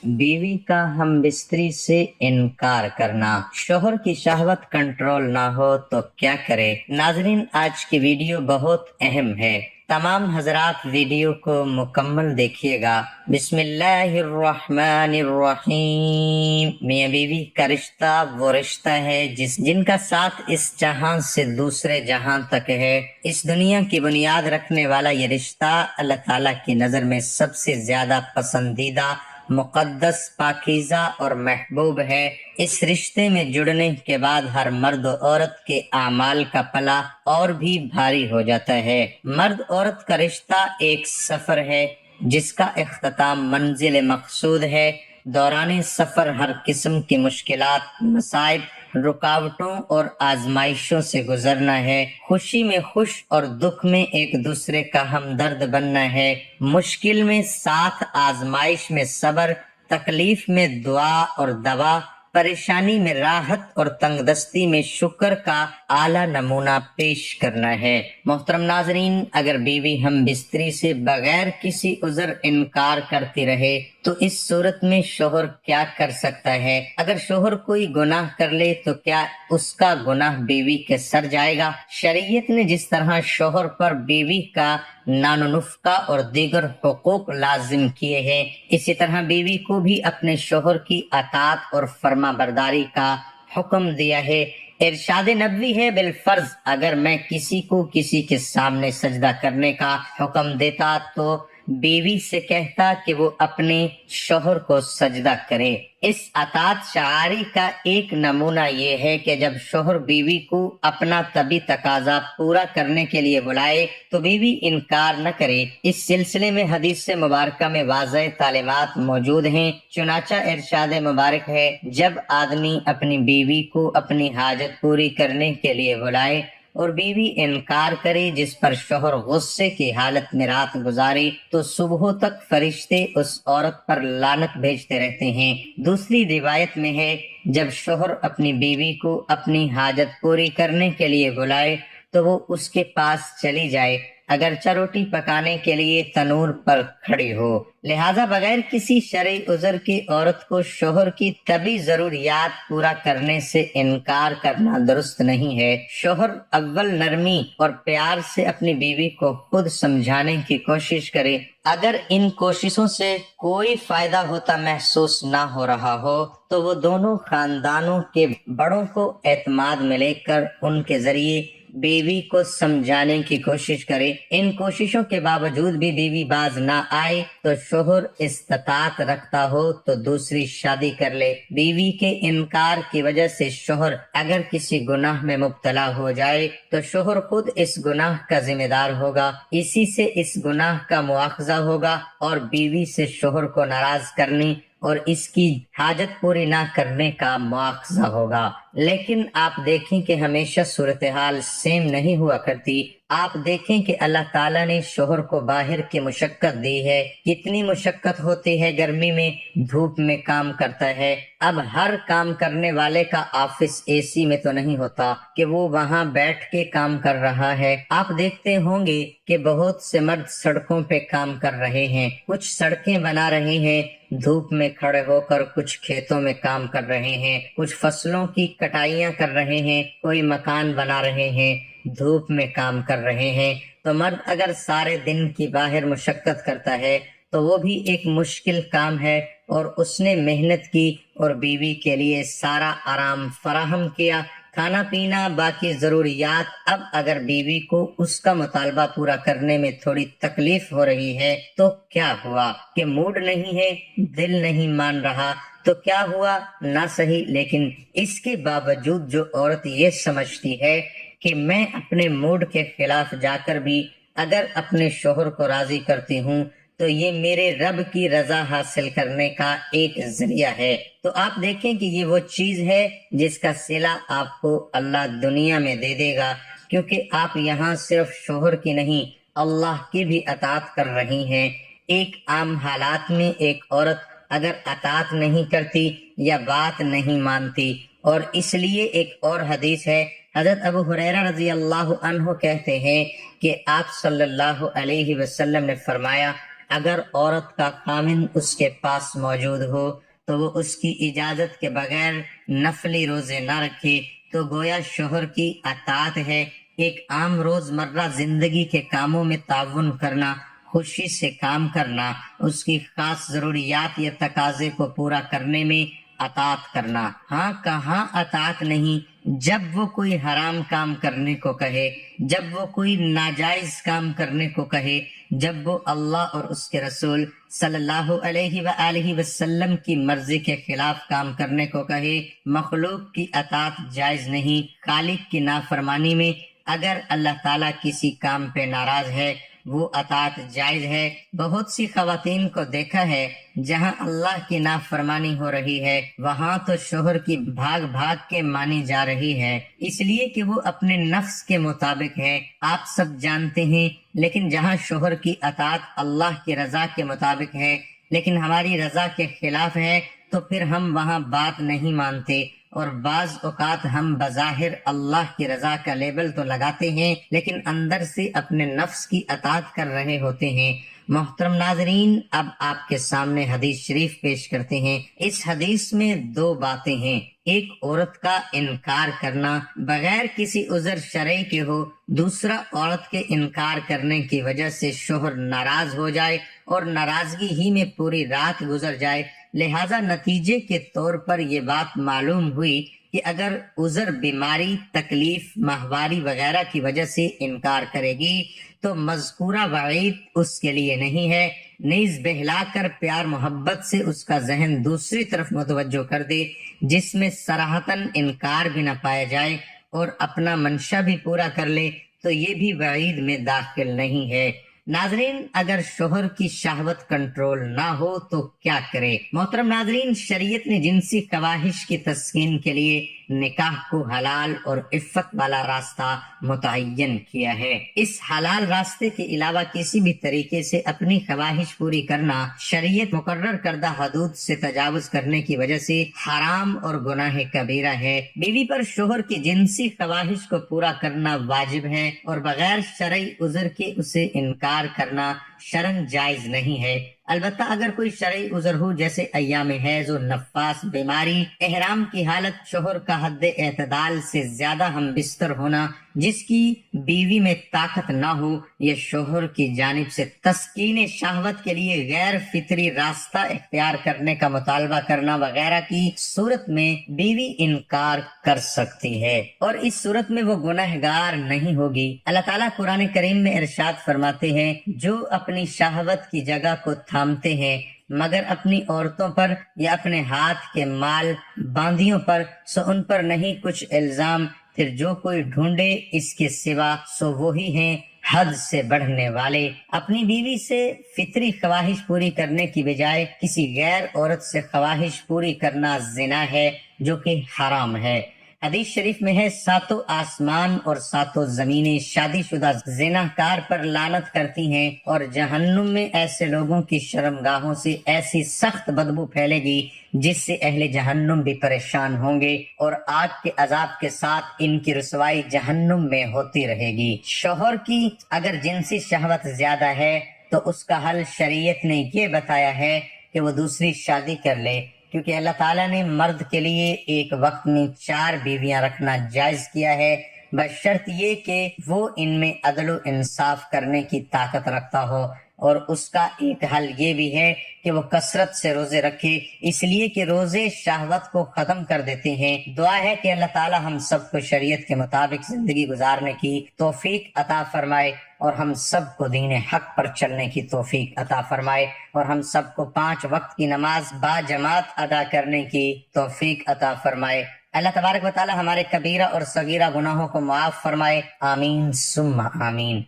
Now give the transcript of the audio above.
बीवी का हम बिस्तरी से इनकार करना। शोहर की शहवत कंट्रोल ना हो तो क्या करे। नाजरीन, आज की वीडियो बहुत अहम है, तमाम हजरात वीडियो को मुकम्मल देखिएगा। बिस्मिल्लाहिर्रहमानिर्रहीम। मियां बीवी का रिश्ता वो रिश्ता है जिनका साथ इस जहां से दूसरे जहां तक है। इस दुनिया की बुनियाद रखने वाला ये रिश्ता अल्लाह ताला की नजर में सबसे ज्यादा पसंदीदा, मुकद्दस, पाकीज़ा और महबूब है। इस रिश्ते में जुड़ने के बाद हर मर्द औरत के आमाल का पला और भी भारी हो जाता है। मर्द औरत का रिश्ता एक सफर है जिसका इख्तिताम मंजिल मकसूद है। दौरान सफर हर किस्म की मुश्किलात, मसाइब, रुकावटों और आजमाइशों से गुजरना है। खुशी में खुश और दुख में एक दूसरे का हमदर्द बनना है। मुश्किल में साथ, आजमाइश में सब्र, तकलीफ में दुआ और दवा, परेशानी में राहत और तंगदस्ती में शुक्र का आला नमूना पेश करना है। मोहतरम नाजरीन, अगर बीवी हम बिस्तरी से बगैर किसी उज़र इनकार करती रहे तो इस सूरत में शोहर क्या कर सकता है। अगर शोहर कोई गुनाह कर ले तो क्या उसका गुनाह बीवी के सर जाएगा। शरीयत ने जिस तरह शोहर पर बीवी का नानुनुफ्का और दीगर हुकूक लाजिम किए हैं, इसी तरह बीवी को भी अपने शोहर की अतात और फर्मा बरदारी का हुक्म दिया है। इरशाद नबवी है, बिल फर्ज अगर मैं किसी को किसी के सामने सजदा करने का हुक्म देता तो बीवी से कहता कि वो अपने शोहर को सजदा करे। इस अतात शारी का एक नमूना ये है कि जब शोहर बीवी को अपना तबी तकाजा पूरा करने के लिए बुलाए तो बीवी इनकार न करे। इस सिलसिले में हदीस मुबारका में वाज़ह तालीमात मौजूद हैं। चुनाचा इरशाद मुबारक है, जब आदमी अपनी बीवी को अपनी हाजत पूरी करने के लिए बुलाए और बीवी इनकार करे, जिस पर शोहर गुस्से की हालत में रात गुजारे, तो सुबह तक फरिश्ते उस औरत पर लानत भेजते रहते हैं। दूसरी रिवायत में है, जब शोहर अपनी बीवी को अपनी हाजत पूरी करने के लिए बुलाए तो वो उसके पास चली जाए, अगरचा रोटी पकाने के लिए तनूर पर खड़ी हो। लिहाजा बगैर किसी शरई उज़र की औरत को शोहर की तभी जरूरियात पूरा करने से इनकार करना दुरुस्त नहीं है। शोहर अव्वल नरमी और प्यार से अपनी बीवी को खुद समझाने की कोशिश करे। अगर इन कोशिशों से कोई फायदा होता महसूस ना हो रहा हो तो वो दोनों खानदानों के बड़ों को एतमाद में लेकर उनके जरिए बीवी को समझाने की कोशिश करे। इन कोशिशों के बावजूद भी बीवी बाज ना आए तो शोहर इस्तात रखता हो तो दूसरी शादी कर ले। बीवी के इनकार की वजह से शोहर अगर किसी गुनाह में मुब्तला हो जाए तो शोहर खुद इस गुनाह का जिम्मेदार होगा। इसी से इस गुनाह का मुआवजा होगा और बीवी से शोहर को नाराज करने और इसकी हाजत पूरी ना करने का मुआवजा होगा। लेकिन आप देखें कि हमेशा सूरत हाल सेम नहीं हुआ करती। आप देखें कि अल्लाह ताला ने शोहर को बाहर की मुशक्कत दी है। कितनी मुशक्कत होती है, गर्मी में धूप में काम करता है। अब हर काम करने वाले का ऑफिस एसी में तो नहीं होता कि वो वहां बैठ के काम कर रहा है। आप देखते होंगे कि बहुत से मर्द सड़कों पे काम कर रहे हैं, कुछ सड़कें बना रहे हैं धूप में खड़े होकर, कुछ खेतों में काम कर रहे हैं, कुछ फसलों की कटाइयां कर रहे हैं, कोई मकान बना रहे हैं, धूप में काम कर रहे हैं। तो मर्द अगर सारे दिन की बाहर मुशक्कत करता है तो वो भी एक मुश्किल काम है और उसने मेहनत की और बीवी के लिए सारा आराम फराहम किया, खाना पीना, बाकी जरूरियात। अब अगर बीवी को उसका मुतालबा पूरा करने में थोड़ी तकलीफ हो रही है तो क्या हुआ कि मूड नहीं है, दिल नहीं मान रहा, तो क्या हुआ ना सही। लेकिन इसके बावजूद जो औरत ये समझती है कि मैं अपने मूड के खिलाफ जाकर भी अगर अपने शोहर को राजी करती हूँ तो ये मेरे रब की रजा हासिल करने का एक जरिया है, तो आप देखें कि ये वो चीज है जिसका सिला आपको अल्लाह दुनिया में दे देगा, क्योंकि आप यहाँ सिर्फ शोहर की नहीं अल्लाह की भी अतात कर रही हैं। एक आम हालात में एक औरत अगर अतात नहीं करती या बात नहीं मानती, और इसलिए एक और हदीस है, हजरत अबू हुरैरा रजी अल्लाह अन्हु कहते हैं कि आप सल्लल्लाहु अलैहि वसल्लम ने फरमाया, اگر عورت کا خامند اس کے پاس موجود ہو تو وہ اس کی اجازت کے بغیر نفلی روزے نہ رکھے تو گویا شوہر کی اطاعت ہے۔ ایک عام روزمرہ زندگی کے کاموں میں تعاون کرنا، خوشی سے کام کرنا، اس کی خاص ضروریات یا تقاضے کو پورا کرنے میں اطاعت کرنا۔ ہاں، کہاں اطاعت نہیں؟ جب وہ کوئی حرام کام کرنے کو کہے، جب وہ کوئی ناجائز کام کرنے کو کہے، جب وہ اللہ اور اس کے رسول صلی اللہ علیہ وآلہ وسلم کی مرضی کے خلاف کام کرنے کو کہے۔ مخلوق کی اطاعت جائز نہیں۔ خالق کی نافرمانی میں اگر اللہ تعالیٰ کسی کام پہ ناراض ہے وہ اطاعت جائز ہے۔ بہت سی خواتین کو دیکھا ہے جہاں اللہ کی نافرمانی ہو رہی ہے وہاں تو شوہر کی بھاگ بھاگ کے مانی جا رہی ہے، اس لیے کہ وہ اپنے نفس کے مطابق ہے۔ آپ سب جانتے ہیں، لیکن جہاں شوہر کی اطاعت اللہ کی رضا کے مطابق ہے لیکن ہماری رضا کے خلاف ہے تو پھر ہم وہاں بات نہیں مانتے، اور بعض اوقات ہم بظاہر اللہ کی رضا کا لیبل تو لگاتے ہیں لیکن اندر سے اپنے نفس کی اطاعت کر رہے ہوتے ہیں۔ محترم ناظرین، اب آپ کے سامنے حدیث شریف پیش کرتے ہیں۔ اس حدیث میں دو باتیں ہیں۔ ایک، عورت کا انکار کرنا بغیر کسی عذر شرعی کے ہو، دوسرا، عورت کے انکار کرنے کی وجہ سے شوہر ناراض ہو جائے اور ناراضگی ہی میں پوری رات گزر جائے۔ لہذا نتیجے کے طور پر یہ بات معلوم ہوئی کہ اگر عذر، بیماری، تکلیف، ماہواری وغیرہ کی وجہ سے انکار کرے گی تو مذکورہ وعید اس کے لیے نہیں ہے۔ نیز بہلا کر پیار محبت سے اس کا ذہن دوسری طرف متوجہ کر دے جس میں صراحتاً انکار بھی نہ پایا جائے اور اپنا منشا بھی پورا کر لے تو یہ بھی وعید میں داخل نہیں ہے۔ ناظرین، اگر شوہر کی شہوت کنٹرول نہ ہو تو کیا کرے؟ محترم ناظرین، شریعت نے جنسی خواہش کی تسکین کے لیے نکاح کو حلال اور عفت والا راستہ متعین کیا ہے۔ اس حلال راستے کے علاوہ کسی بھی طریقے سے اپنی خواہش پوری کرنا شریعت مقرر کردہ حدود سے تجاوز کرنے کی وجہ سے حرام اور گناہ کبیرہ ہے۔ بیوی پر شوہر کی جنسی خواہش کو پورا کرنا واجب ہے اور بغیر شرعی عذر کے اسے انکار کرنا شرعاً جائز نہیں ہے۔ البتہ اگر کوئی شرعی عذر ہو جیسے ایام حیض و نفاس، بیماری، احرام کی حالت، شوہر کا حد اعتدال سے زیادہ ہم بستر ہونا، جس کی بیوی میں طاقت نہ ہو، یا شوہر کی جانب سے تسکین شہوت کے لیے غیر فطری راستہ اختیار کرنے کا مطالبہ کرنا وغیرہ کی صورت میں بیوی انکار کر سکتی ہے اور اس صورت میں وہ گنہگار نہیں ہوگی۔ اللہ تعالیٰ قرآن کریم میں ارشاد فرماتے ہیں، جو اپنی شہوت کی جگہ کو تھامتے ہیں مگر اپنی عورتوں پر یا اپنے ہاتھ کے مال باندیوں پر سو ان پر نہیں کچھ الزام، پھر جو کوئی ڈھونڈے اس کے سوا سو وہی ہیں حد سے بڑھنے والے۔ اپنی بیوی سے فطری خواہش پوری کرنے کی بجائے کسی غیر عورت سے خواہش پوری کرنا زنا ہے جو کہ حرام ہے۔ حدیث شریف میں ہے، ساتوں آسمان اور ساتوں زمینیں شادی شدہ زناکار پر لعنت کرتی ہیں اور جہنم میں ایسے لوگوں کی شرمگاہوں سے ایسی سخت بدبو پھیلے گی جس سے اہل جہنم بھی پریشان ہوں گے اور آگ کے عذاب کے ساتھ ان کی رسوائی جہنم میں ہوتی رہے گی۔ شوہر کی اگر جنسی شہوت زیادہ ہے تو اس کا حل شریعت نے یہ بتایا ہے کہ وہ دوسری شادی کر لے، کیونکہ اللہ تعالیٰ نے مرد کے لیے ایک وقت میں 4 بیویاں رکھنا جائز کیا ہے، بشرط یہ کہ وہ ان میں عدل و انصاف کرنے کی طاقت رکھتا ہو۔ اور اس کا ایک حل یہ بھی ہے کہ وہ کثرت سے روزے رکھے، اس لیے کہ روزے شہوت کو ختم کر دیتے ہیں۔ دعا ہے کہ اللہ تعالیٰ ہم سب کو شریعت کے مطابق زندگی گزارنے کی توفیق عطا فرمائے اور ہم سب کو دین حق پر چلنے کی توفیق عطا فرمائے اور ہم سب کو 5 وقت کی نماز با جماعت ادا کرنے کی توفیق عطا فرمائے۔ اللہ تبارک و تعالی ہمارے کبیرہ اور صغیرہ گناہوں کو معاف فرمائے، آمین ثم آمین۔